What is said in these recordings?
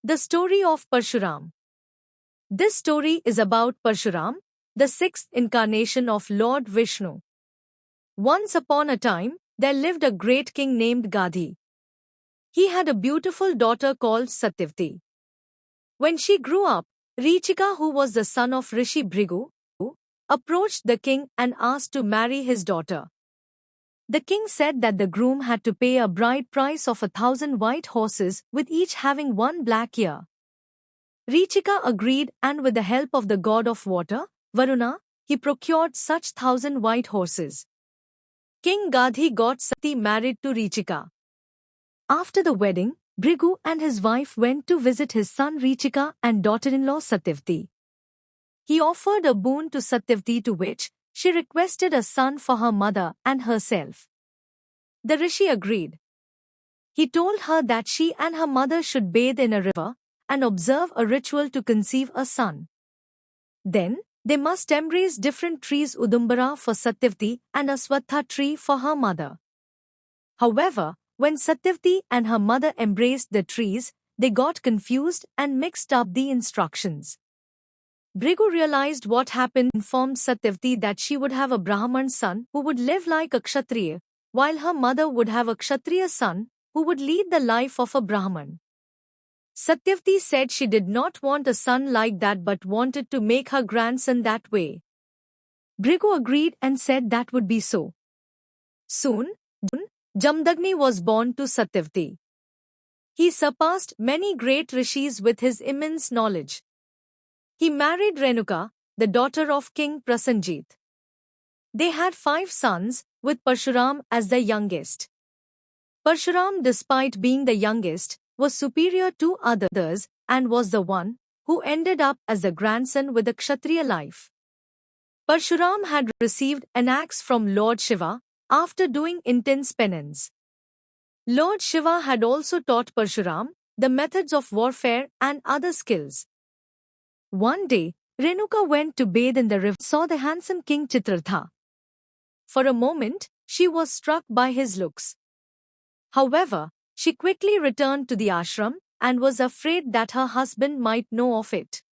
The story of Parshuram. This story is about Parshuram, the sixth incarnation of Lord Vishnu. Once upon a time, there lived a great king named Gadhi. He had a beautiful daughter called Satyavati. When she grew up, Richika, who was the son of Rishi Bhrigu, approached the king and asked to marry his daughter. The king said that the groom had to pay a bride price of 1,000 white horses, with each having one black ear. Richika agreed, and with the help of the god of water, Varuna, he procured such 1,000 white horses. King Gadhi got Sati married to Richika. After the wedding, Bhrigu and his wife went to visit his son Richika and daughter-in-law Satyavati. He offered a boon to Satyavati, to which she requested a son for her mother and herself. The rishi agreed. He told her that she and her mother should bathe in a river and observe a ritual to conceive a son. Then, they must embrace different trees, Udumbara for Satyavati and Aswatha tree for her mother. However, when Satyavati and her mother embraced the trees, they got confused and mixed up the instructions. Bhrigu realized what happened, informed Satyavati that she would have a Brahman son who would live like a Kshatriya, while her mother would have a Kshatriya son who would lead the life of a Brahman. Satyavati said she did not want a son like that but wanted to make her grandson that way. Bhrigu agreed and said that would be so. Soon, Jamdagni was born to Satyavati. He surpassed many great rishis with his immense knowledge. He married Renuka, the daughter of King Prasenjit. They had 5 sons, with Parshuram as the youngest. Parshuram, despite being the youngest, was superior to others and was the one who ended up as the grandson with a Kshatriya life. Parshuram had received an axe from Lord Shiva after doing intense penance. Lord Shiva had also taught Parshuram the methods of warfare and other skills. One day, Renuka went to bathe in the river, saw the handsome King Chitraratha. For a moment, she was struck by his looks. However, she quickly returned to the ashram and was afraid that her husband might know of it.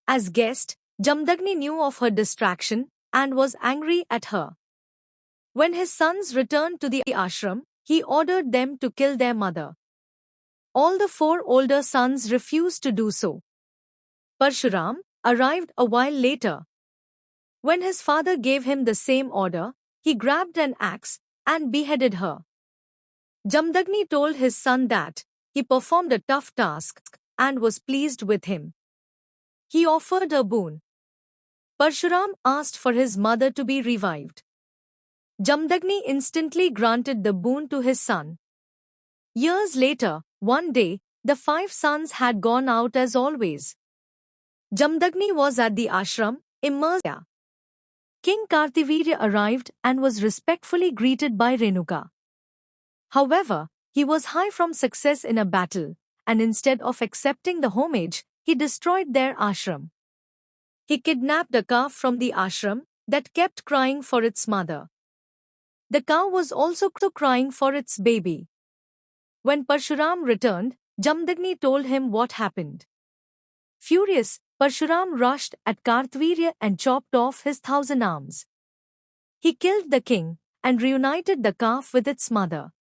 As guest, Jamdagni knew of her distraction and was angry at her. When his sons returned to the ashram, he ordered them to kill their mother. All the 4 older sons refused to do so. Parshuram arrived a while later. When his father gave him the same order, he grabbed an axe and beheaded her. Jamdagni told his son that he performed a tough task and was pleased with him. He offered a boon. Parshuram asked for his mother to be revived. Jamdagni instantly granted the boon to his son. Years later, one day, the 5 sons had gone out as always. Jamdagni was at the ashram, immersed. King Kartivirya arrived and was respectfully greeted by Renuka. However, he was high from success in a battle, and instead of accepting the homage, he destroyed their ashram. He kidnapped a calf from the ashram that kept crying for its mother. The cow was also crying for its baby. When Parshuram returned, Jamdagni told him what happened. Furious, Parshuram rushed at Kartvirya and chopped off his 1,000 arms. He killed the king and reunited the calf with its mother.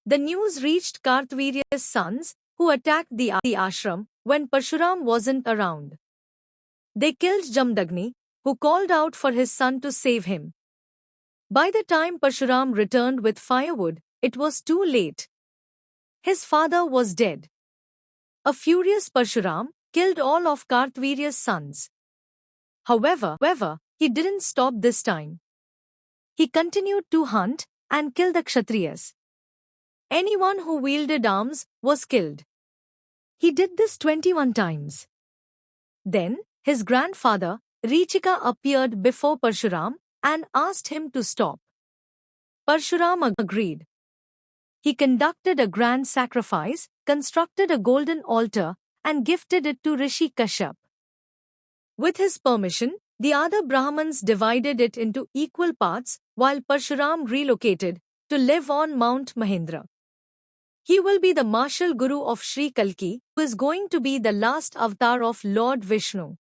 The news reached Kartvirya's sons, who attacked the ashram when Parshuram wasn't around. They killed Jamdagni, who called out for his son to save him. By the time Parshuram returned with firewood, it was too late. His father was dead. A furious Parshuram killed all of Kartvirya's sons. However, he didn't stop this time. He continued to hunt and kill the Kshatriyas. Anyone who wielded arms was killed. He did this 21 times. Then, his grandfather, Richika, appeared before Parshuram and asked him to stop. Parshuram agreed. He conducted a grand sacrifice, constructed a golden altar, and gifted it to Rishi Kashyap. With his permission, the other Brahmins divided it into equal parts, while Parshuram relocated to live on Mount Mahendra. He will be the martial guru of Sri Kalki, who is going to be the last avatar of Lord Vishnu.